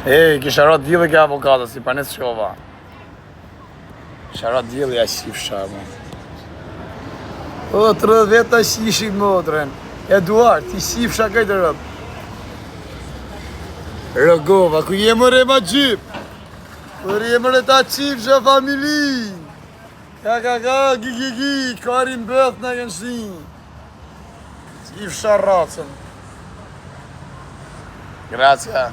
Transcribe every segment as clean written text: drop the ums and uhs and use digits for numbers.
Kisha ra djeli ke avokatës, si pa nësë shkova. Kisha ra djeli a shifsha, mo. O, 30 veta shishi motrën. Eduard, ti shifsha kajtë rëpë. Rëgova, ku jemë re ma gjip? Kur jemë re ta qifsha familin. Ka, gi, karin bëth në kënë shin. Qifsha racën. Gracia.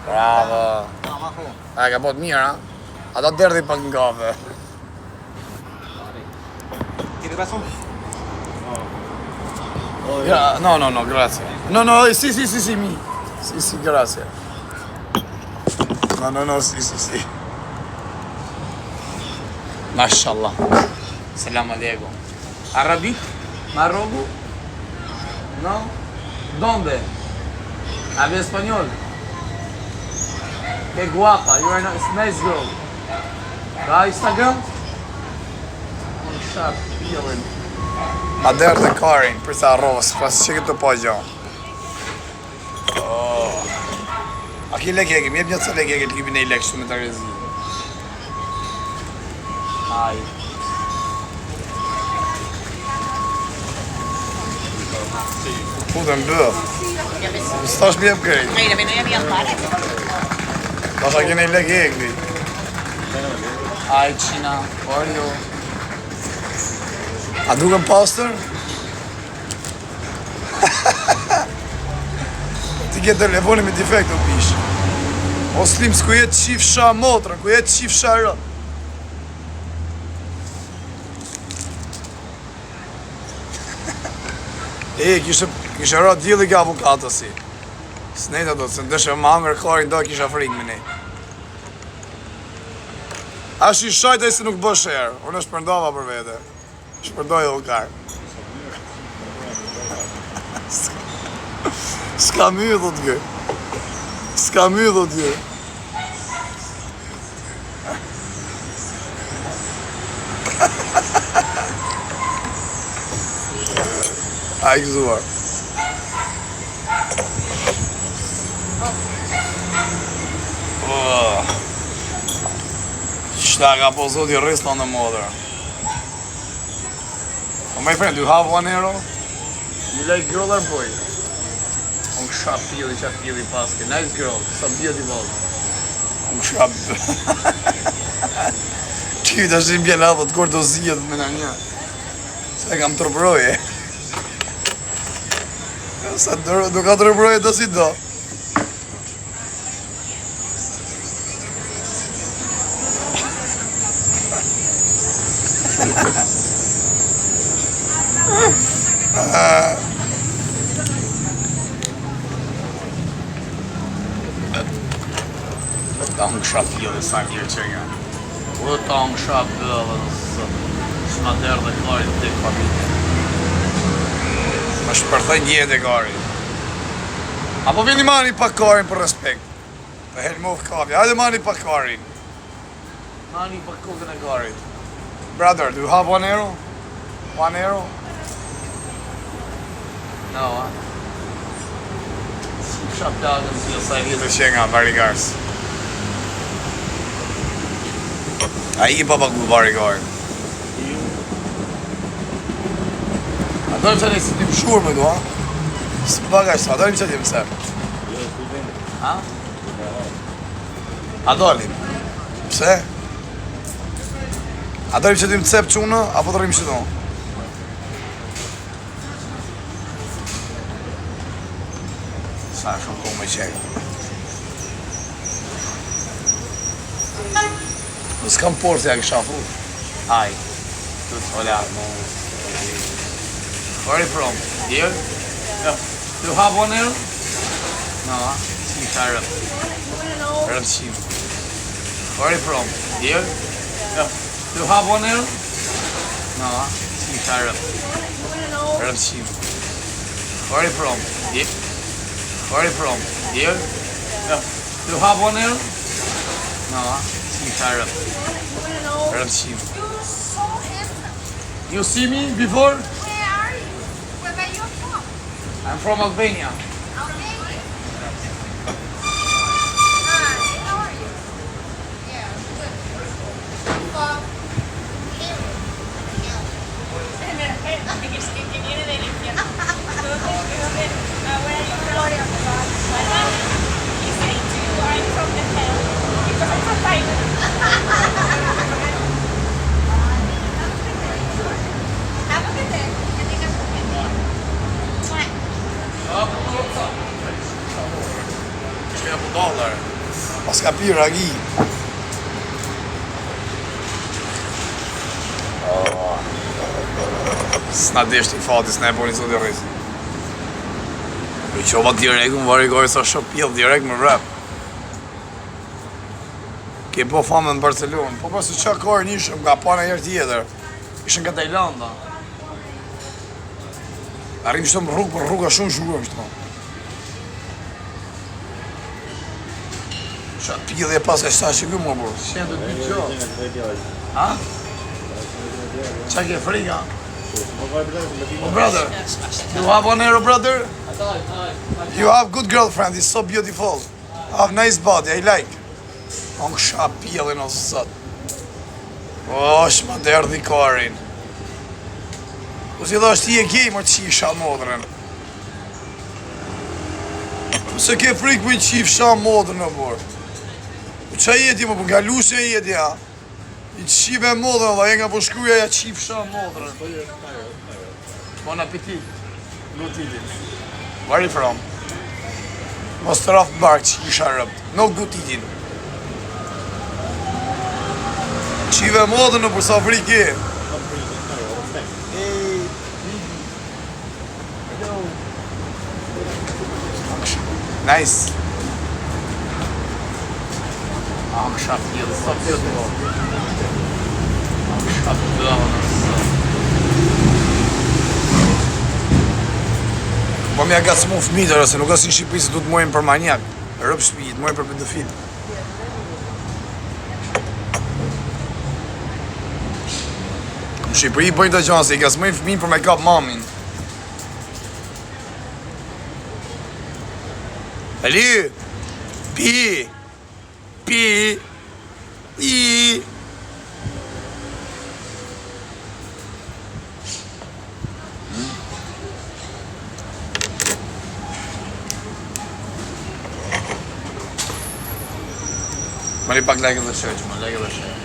Bravo. A, ka pot mirë, ha? Ata derdi pak në kafe. Tiene razón. No, grazie. No, sì, mi. Sì, grazie. No, sì. Mashallah. Salam alaikum. Arabic? Marroco? No? ¿Dónde? Habla español. Qué guapa, you are a nice girl. Ka Instagram? Unë sharp, pjellin. Ma derë dhe karin, për sa arrovës, pas që këtë po gjo. A ki lek ekim, jep një të lek ekim, të kipin e i lek shumë me të rezi. Aj. Putën bëth. Stash mi jep kërit. Mira, no había para. Ta sa kene i lek ekli. Aj, Qina, how are you? A duken pastor? Ti ke telefonin me defekt o pish. O slim, s'ku jetë qifsha motrën, ku jetë qifsha rë. Kishe ra djeli ka avokatësi. S'nejta do, se ndeshe më hangër karin do kisha frikë me nej. Ashtë i shajtaj se nuk bësh herë, unë shpërndova për vete. Shpërdoj o karë. S'ka my, dhët gë. S'ka my, dhët gë. A i këzuar. Qëta ka po zoti rrista në modër. Oh, my friend, do you have 1 euro? You like girl or boy? Unë kësha pili paske. Nice girl, so beautiful. Unë kësha... Ty të ashtë bjela dhe të kërë do zhjet me në një. Se kam të rëbroje. Sa do ka të rëbroje do si do. Ta unë kësha pjellë sa mirë që nga. Ta unë kësha pjellë s'ma derë dhe karit të familje. Më shpërthej njete karit. Apo vini mani pa karin për respekt. Të helë move kapi. Hajde mani pa karin. Mani pa kokën e karit. Brother, do you have 1 euro? 1 euro? No, ha? Si kësha pjallën si asa i vjetë që nga barigars. A i pa pak bu barigars. A dojmë që ne si t'im shurë me du, ha? Së bagaj sa, a dojmë që t'im sep. Ha? A dojmë? Pse? A dojmë që t'im cep qunë, apo të rrimë që du? Sa shumë ku me qekë. S'kam porë ja kësha fu. Hi. Hola. Where are you from? Here? Yeah. Do you have 1 euro? No, huh? Sim, Arab. Arab sim. Where are you from? Here? Yeah. Do you have 1 euro? No, huh? Sim, Arab. Arab sim. Where are you from? Here? Where are you from? Here? Yeah. Do you have 1 euro? No, huh? Sim, Arab. Arab sim. You're so handsome. You see me before? Where are you? Where are you from? I'm from Albania. Albania. budallar. Pas ka pi ragi. S'na desht I fati, s'na e boni sot I rris. I qova direkt, më vari gari sa shopil, direkt më rap. Ke po famë në Barcelonë, po pas qa kërë nishëm, nga pa në herë tjetër. Ishën nga Tajlanda. Arrim që të më rrugë, për rruga shumë shurëm që të më. Qa pjellë e pas e shta që këmë më bërë. Shenë të dy qo. Ha? Qa ke frika? Oh brother, you have one arrow brother? You have good girlfriend, it's so beautiful. Have nice body, I like. On kësha pjellin ose sot. O, shma derdi karin. U si dhe është ti e kej më qifë modrën. Se ke frikë më qifë modrën në borë. Qa jeti më për nga lusë e jeti ha? I qifë e modrën dhe e nga përshkruja ja qifë modrën. Bon appetit. Good eating. Where are you from? Mostrov Bark, qifë rëbë. No good eating. Qifë e modrën në përsa frikë e. Nice. Akşam yıl satıyordu o. Akşam po mja gacmu fëmijët, se nuk asin Shqipëri se du të mojnë për manjak. Rëp shtëpi, të mojnë për pedofil. Në Shqipëri bëjnë të gjanë se I gacmojnë fëmijën për me kap mamin. Ali, pi, I. Mali pak like dhe share, që më like dhe share.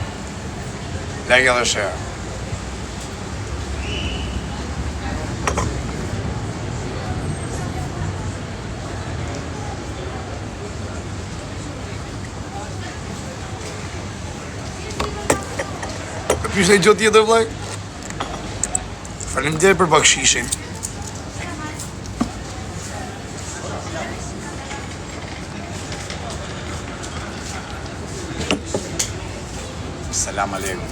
Like dhe share. Pysh e gjotë tjetër vllai? Faleminderit për bakshishin. Salam aleikum.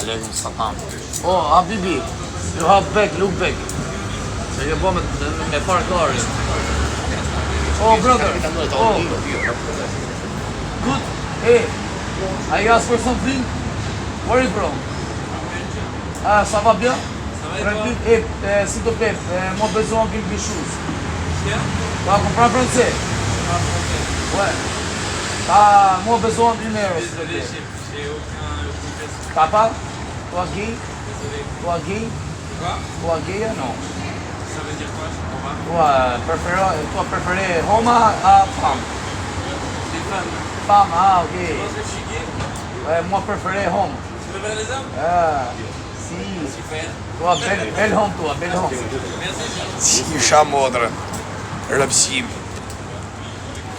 Aleikum salam. Oh, Habibi, you have back, look back. Se ke bo me parkarin. Oh, brother. Oh. Good. Hey, I ask for something. Where are you from? Ah, ça va bien? Tranquille. Et s'il te plaît, moi besoin quelque chose. Tu vas comprendre français? Ouais. Ah, moi besoin d'une heure, s'il te plaît. J'ai aucun Papa? Toi gay? Désolé. Toi gay? Quoi? Toi gay? Non. Ça veut dire quoi? Je comprends pas. Toi préféré homme à femme? Les femmes. Femme, ah ok. Tu penses que je suis gay? Ouais, moi préféré homme. Tu préfères les hommes? Ah, si. Super. Toi, bel homme, toi, bel homme. Merci. Qifsha modrë, rëpsim.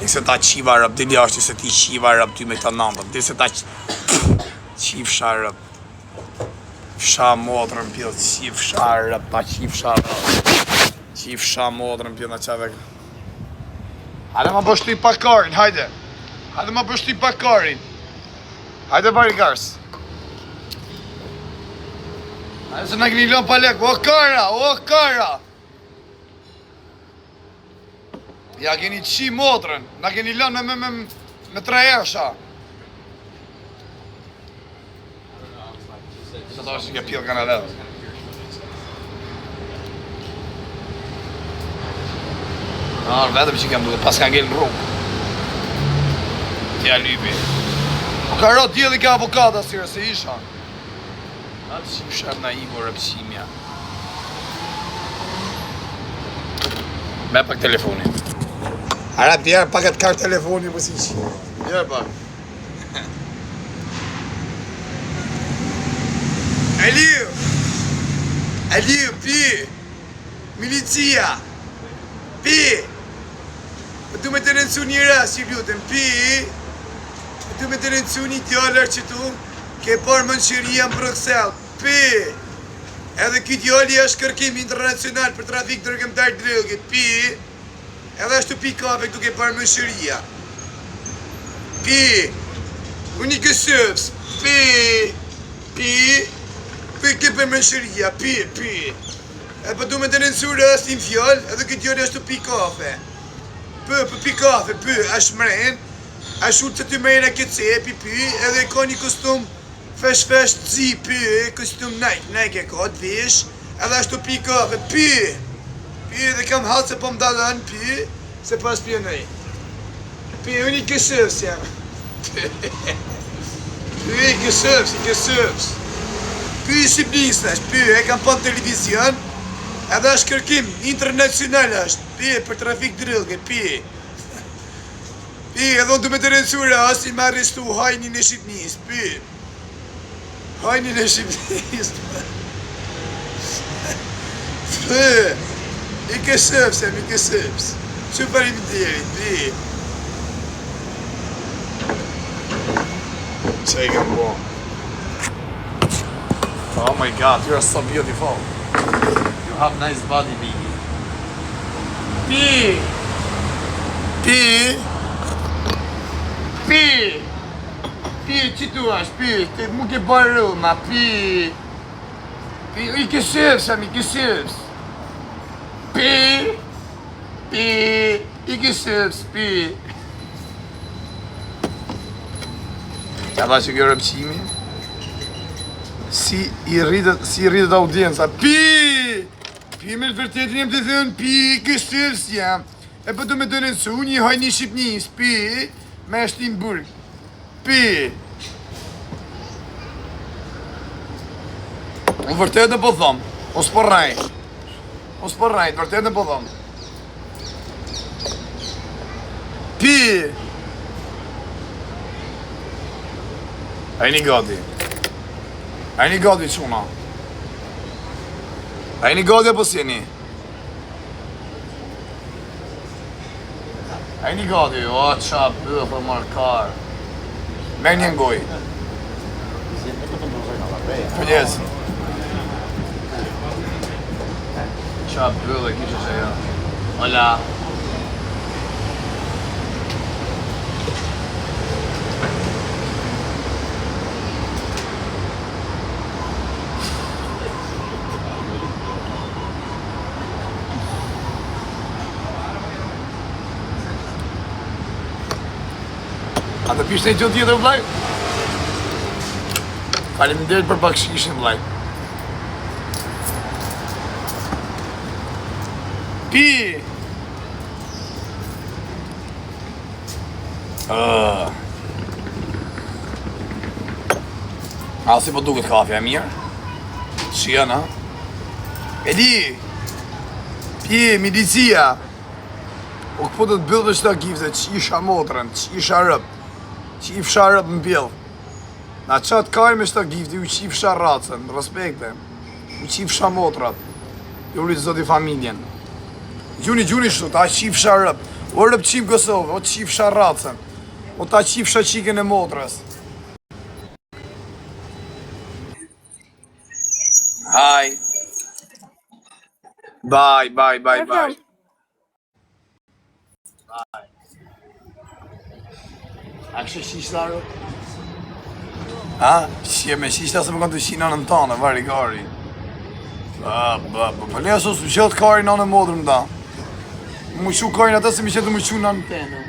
I se ta qiva rëp, dili ashtë i se ti qiva rëp ty me këta nëndët. Dili se ta qifsha rëp. Fsha modrën pjellë, qifsha rëp, ta qifsha rëp. Qifsha modrën pjellë në qave. Hajde ma bështu I pakarin, hajde. Hajde ma bështu I pakarin. Hajde bari gars. Hajde se në këni lënë pa lek, o kara. Ja keni qi motrën, na keni lënë me 3 ersha. Sa ta është nga pjellë kanë ledhë. Vetëm që kem duke, pas ka ngellë në rrugë. Tja lypi. Po ka rot djeli ka avokata sire se isha. Atë që më shërë na ivo rëpsimja. Me pak telefonin. Arab djerë pak atë kartë telefoni për si që. Djerë pak. Aliu, pi. Milicia. Pi. Du me të rëndësu një rast, që lutëm, pi, du me të rëndësu një djallar që tu, ke parë Mëshëria në Bruxelles, pi, edhe ky djalli është kërkim internacional për trafik dërgëmtar droge, pi, edhe ashtu pi kafe këtu ke parë Mëshëria, pi, unë i kësëvës, pi, ke për Mëshëria, pi, e për du me të rëndësu rastin fjall, edhe ky djalli ashtu pi kafe. Pi kafe, është mren, është urë të ty mrejnë këtë cepi, edhe ka një kostum fesh të zi, kostum Nike e ka të vesh, edhe ashtu pi kafe, edhe kam halë se po më dalën, se pas pjenëj. Unë i kësëvës jam. I kësëvës. I Shqipnisë është, e kam pa në televizion, edhe është kërkim internacional është, për trafik droge, edhe unë du me të rëndësu rast, i me arrestu hajnin e Shqipnis, hajnin e Shqipnis, i kësëvës, që parim djerit, që i kam bo. Oh my god, you're so beautiful. You have nice body, Biggie. Që tu është, të mu ke bërë rëma, i kësëvës, i kësëvës, Qa dha që kjo rëpqimi? Si i rritët audienca, me të vërtetin jem të thënë, kësëvës jam, e për të me të nënsu, një hajni Shqipnis, me shtin burg, Unë vërtet në po thom, o s'po rrajt, vërtet në po thom. Ajni gati quna. Ajni gati apo s'jeni? Ajni gati, o qa bëhë markar. Merë një ngoj. Përgjes. Qa bëhë kishe që ja. Hola. A të pishtë e gjë tjetër, vlaj? Faleminderit për bakshishin, vlaj. A si po duket kafe, e mirë? Shien, ha? Edi! Milicia! O këpo të të bëllë që ta gifte, që isha motrën, që isha rëp, që i fsha rëp në bjellë. Na qatë kaj me shta gifte, u që i fsha racën, respekte, u që i fsha motrat, ju rritë zoti familjen. Gjuni shtu, ta që i fsha rëp, o rëp qim Kosovë, o që i fsha racën, o ta që i fsha qiken e motrës. Hi. Bye. A kështë shishta rë? Shqie me shishta se më kanë të shi nënë tonë, vari kari. Po le aso së më qëtë kari nënë modrë më da. Më shu karin ata se më qëtë më shu nënë tenë.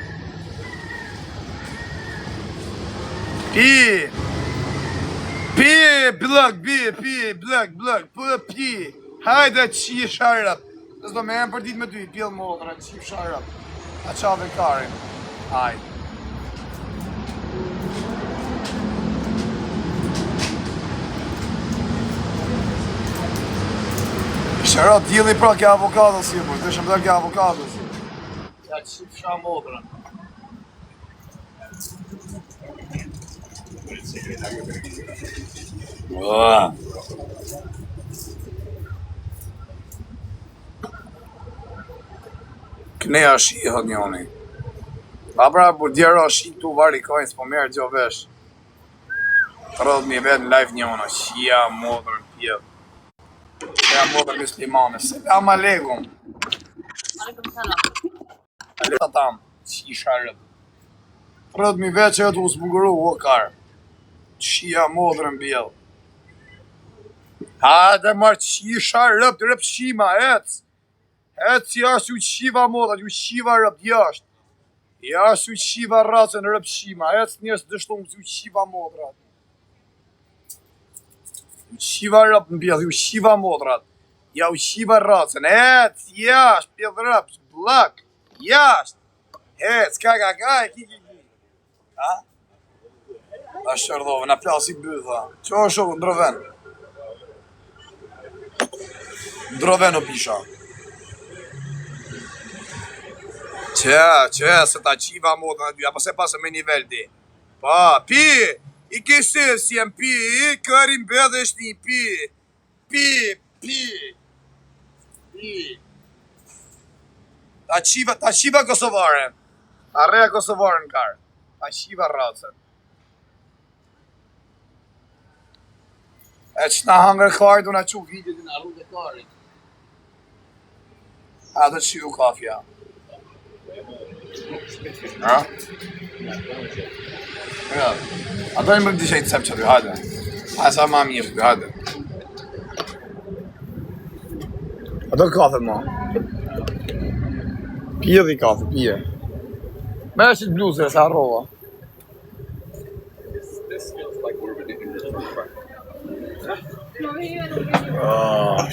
Blëk, hajde që i sharëp. Nësë do me emë për ditë me ty, pjellë modrë, që i sharëp. A qave karin, hajde. Shërat, djeli pra ke avokado si, po, të shëm dhe ke avokado si. Ja që fsha modrën. Këneja shihët njoni. Pa pra, burdjera shik tu vari kajnë, s'po merë gjo vesh. 30.000 vetë në live njona, shia modrën pjedh. Shia modrën muslimane, selam aleikum. Aleikum salam. Aleta tam, shisha rëp. 30.000 vetë që e të usbugëru, o karë. Shia modrën pjedh. Hajde marë shisha rëp, rëp shima, ec. Ec si ashtë u shiva modrën, u shiva rëp jashtë. Ja është u shiva racën rëp shima, ec njës dështonë si u shiva modrat. U shiva rëp në bjedh, u shiva modrat. Ja u shiva racën, ec, jasht, pjedh rëp, blak, jasht. Ec, ka, ki. Ha? A shërdove, në plasi bëtha. Qo është shokë, ndroven? Ndroven o pisha. Që, se ta qiva modën e dy, apo se pasë me nivel di. Pa, pi, i kese si jem pi, kërim bedhe është një pi. Ta qiva Kosovaren, ta reja Kosovaren karë, ta qiva racën. E që na hangër karë, du na që video dhe na rrë dhe karë. A do që ju kafja. Ha? Ja. A do një më dishe i të sepë që ty, hajde. A sa ma mirë, hajde. A do kafe, ma? Pije dhe i kafe, pije. Me e që të bluzë, se arrova.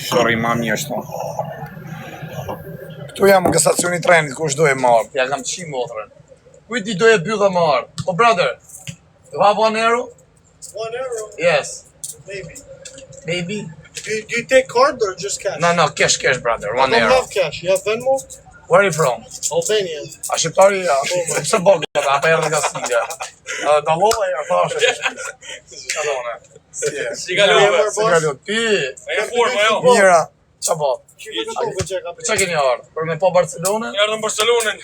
Shori ma mirë shto. Këtu jam në stacioni trenit, kush do e marrë? Ja kam qi motrën. Kujti do e bydha marrë? Oh brother, you have €1? €1? Yes. Maybe. Do you take card or just cash? No, cash brother, €1. I don't have cash. You have Venmo? Where are you from? Albania. A shqiptari, pse bogë, apo erdhe nga Sinja. Dallova e thashë. Kalone. Si kalove? Si kalon ti? E forma jo. Mira, qa po? Çfarë Qa keni ardhë? Për me po Barcelonën? Erdhëm Barcelonën.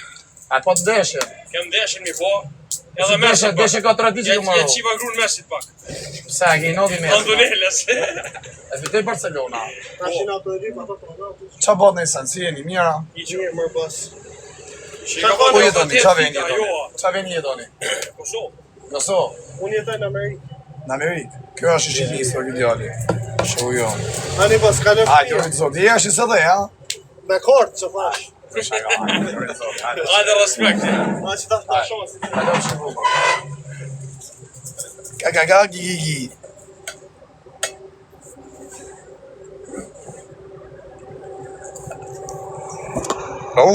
A po të deshe? Kem deshin mi po. Edhe mesin pak. Deshe ka tradici Ja ku marrë. qiva grunë mesit pak. Pse, a keni nodi me? Antonelles. E fitoj Barcelona. Tashin ato e rip, ato prodhatu. Qa po të nëjësën, si jeni, mira? Mirë, mërë bas. Ku jetoni, qa veni jetoni? Qa veni jetoni? Kosovë. Kosovë? Unë jetoj në Amerikë. Në Amerikë? Kjo është shqipnisë, o ideali. Shu jo. Ani pas kalem A, kjo rritë zotë, je është i së dhe, ja? me kartë, që thash. Hajde respekt. Ma që ta të shonë, si Hajde më shumë. Ka, gi.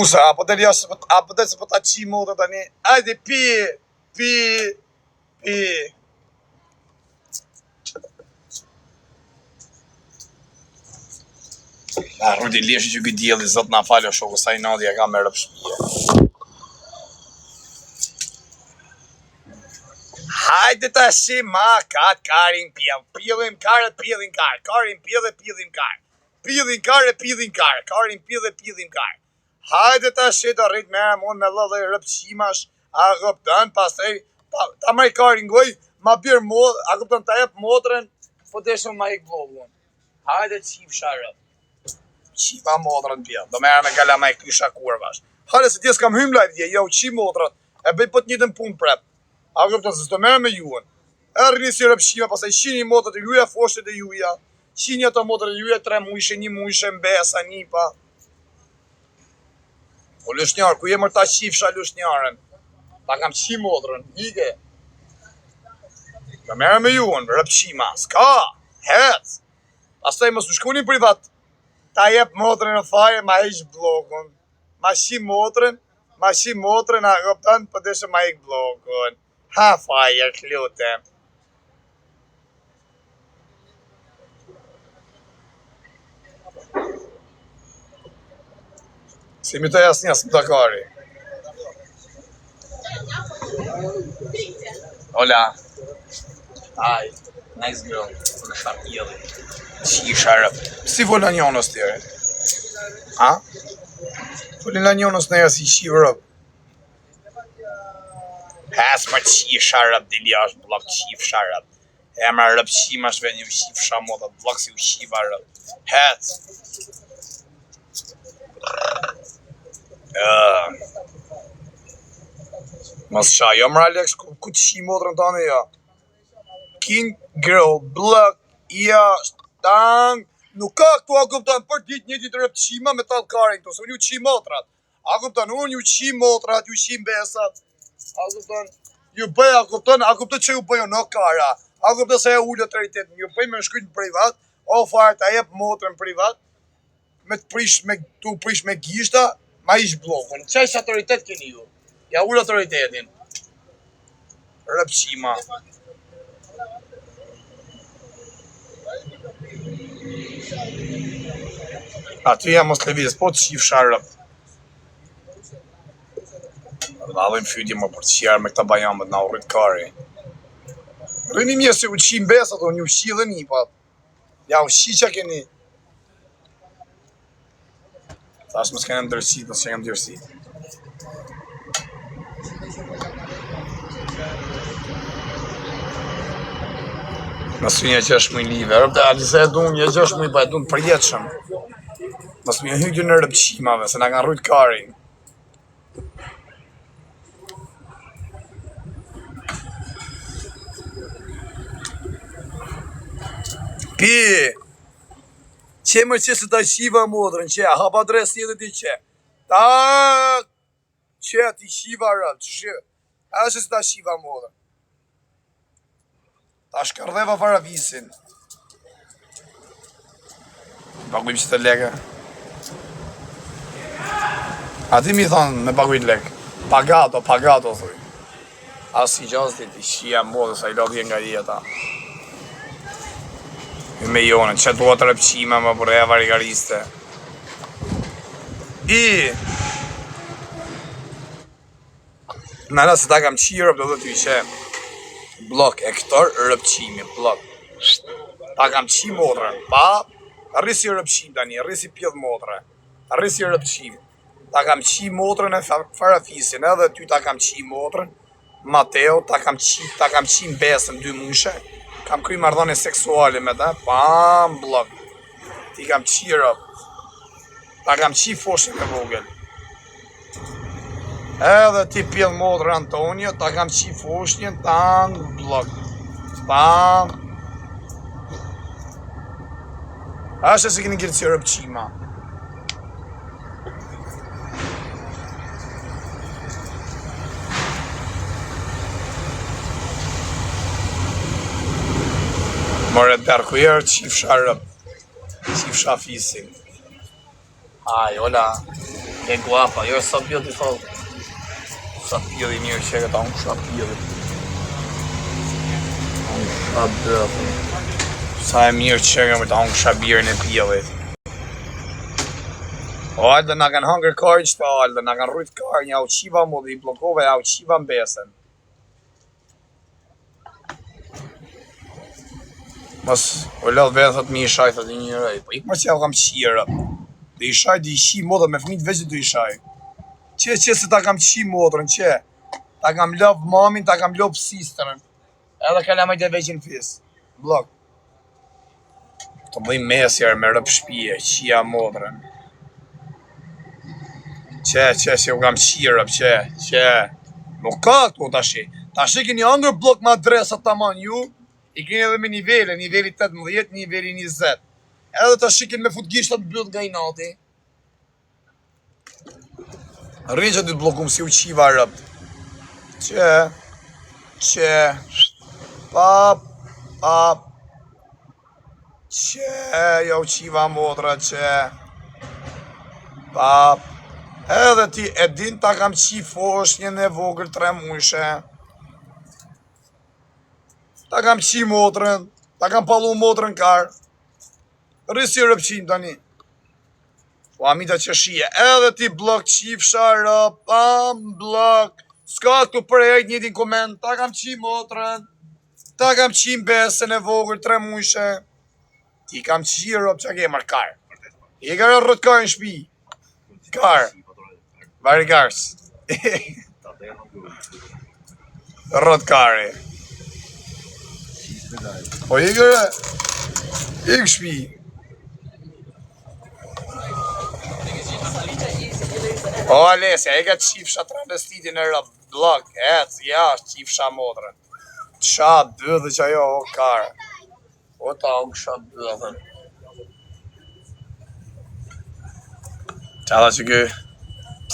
Usa, apo të ljash, apo të se po ta qi modë tani. Hajde, pi. Rudi leshi që këtë djeli, zot na falë shoku, sa i nadi e ka me rëp shpije. Hajde ta shi ma, karin pjell, pjellin kare, karin pjell, karin pjell. Hajde ta shi të rrit me mon me lë dhe rëp shimash, a gëptën, pastaj, ta maj karin goj, ma birë mod, a gëptën ta jep motrën, po të shumë ma ik vlogun. Hajde qip sharëp. Qiva motrën pjell, do merë me gala ma i kisha kurvash. Hajde se tjes kam hym live dje, jo qi motrën, e bëj pët njëtën pun prep. A gëptën se s'do merë me juën. E rrini si rëp shima, pasaj shini motrët e juja, foshtet e juja. Shini ato motrët e juja, 3 mujshe, 1 mujshe, mbesa, nipa. O lushnjarë, ku je mërë ta qifsha lushnjarën? Ta kam qi motrën, hike. Do merë me juën, rëp shima, s'ka, hec. Pastaj mos u shkuni privat. Ta jep motrën në faje, ma ish blokun. Ma shi motrën, a gëptën, për deshe ma ik blokun. Ha faje, lutem. Si mi të jasnja, së më të kari. Hola. Hi, nice girl. Në sharpjeli. Qi sharëp. Si vola njonës tjere? Ha? Volin la njonës në jasë i shi rëp. Has më qif sharab, dili është blok qif sharab. Emra rëp qima është veni u qif shamoda, blok si u qiva rëp. Het. Mas qa, jo mra Alex, ku të qi motrën tane jo. King girl, blok, ja, tang. Nuk ka këtu a kuptan për dit një ditë rëp qima me talkarin këtu, se unë ju qi motrat. A kuptan, unë ju qi motrat, ju qi besat. A kuptan, ju bëj, a kuptan që ju bëjo në kara. A kuptan se e ullë autoritetin, ju bëj me shkujt në privat, o farë të jep motrën privat, me të prish me gishta, ma ish blokën. Qaj që autoritet keni ju? Ja ullë autoritetin. Rëp qima. Aty jam mos levizës, po të qif sharëp. Në adhëm fyti më për të qjarë me këta bajamët në urrit kari. Rëni mje se u qim besat, unë u qi dhe një pat. Ja u qi që keni. Thash më s'kenem dërësit, nësë që kem dërësit. Nësë një që është më i live, rëpë alise e dun, një që është më i bajt, dun përjetëshëm. Nësë një hyjtë në rëpqimave, se nga kanë rrujt kari. Pi! Që më që se ta shiva modrën, që hap adres një dhe ti që. Tak! Që ti shiva rëpë, që. A që se ta shiva modrën. Ta shkardheva fara visin. Paguim që të leke. A ti mi thonë me paguim lek. Pagato, thuj. Asi gjaz të ti shia modë, sa i lodhje nga jeta. Me jonën, që duha të rëpqima më për e varigariste. Në se ta kam qirëp do dhe ty që blok e këtor rëpqimi, blok. Ta kam qi modrën, pa, rrisi rëpqim tani, rrisi pjedh modrën, rrisi rëpqim. Ta kam qi modrën e farafisin, edhe ty ta kam qi modrën, Mateo, ta kam qi në besën 2 mushe, kam kry mardhone seksuale me ta, pam, blok. Ti kam qi rëp, ta kam qi foshin e vogel. Edhe ti pjedh modrë Antonio, ta kam qi foshnjën, tang, blok. Pam. Ashe se keni gjerë që rëpqima. More der ku jerë qifsha rëp. Qifsha fisin. Aj, hola. Que guapa, you're so beautiful. Sa pjedi mirë që e këta unë sa pjedi. Unë sa beautiful. Sa e mirë që e këta unë sa birën e pjedi. O, alë dhe nga kanë hangër karë qëta, alë dhe nga kanë rrujt karë, një au qiva mu dhe i blokove, au qiva në besen. Mos, o lëdhë vetë, thot mi i shaj, thot i një rej, po ikë më që jau kam qirë. Dhe i shaj, dhe i shi modë, me fëmit veqë dhe i shaj. Që se ta kam qi modrën, që? Ta kam lop mamin, ta kam lop sisterën. Edhe kalamajt e veqin fis. Blok. Të bëjmë mesjarë me rëp shpije, qia modrën. Që u kam qi rëp, që. Nuk ka këtu tashi. Tashi keni angër blok ma adresat ta man ju, i keni edhe me nivele, niveli 18, niveli 20. Edhe tashi keni me fut gishtat bëllë nga i nati. Rrinë që dy të blokum si u qiva rëp. Që, pap, që, ja u qiva modra, që, pap, edhe ti e din ta kam qi foshnjën e vogël 3 mushe. Ta kam qi modrën, ta kam palu modrën karë. Rrisi rëpqim tani. Po amita që shije, edhe ti blok qifsha rëp, pam, blok. Ska këtu për e njëtin koment, ta kam qi motrën, ta kam qi besën e vogër 3 mushe. Ti kam qi rëp, që ke marrë karë. I ka rrët karë në shpi. Karë. Vari karës. Rrët kari. Po i kërë, i shpi. O Alesja, e ka qifsha travestitin e rëp blok, ja është qifsha modrën. Qa dëdhë që ajo, o kare. O ta u kësha dëdhën. Qada që kë,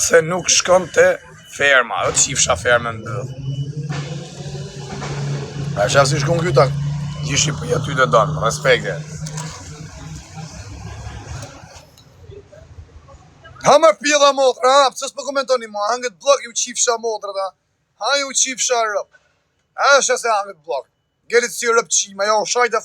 se nuk shkon të ferma, o qifsha ferme në dëdhë. A shaf si shkon kyta, gjishi për jetu të donë, respekte. Ha më pjela motra, ha, pëse s'po komentoni mua, hangët blok ju qifsha motra, da. Ha ju qifsha rëp. Ha shë se hangët blok. Gerit si rëp qima, jo shajt e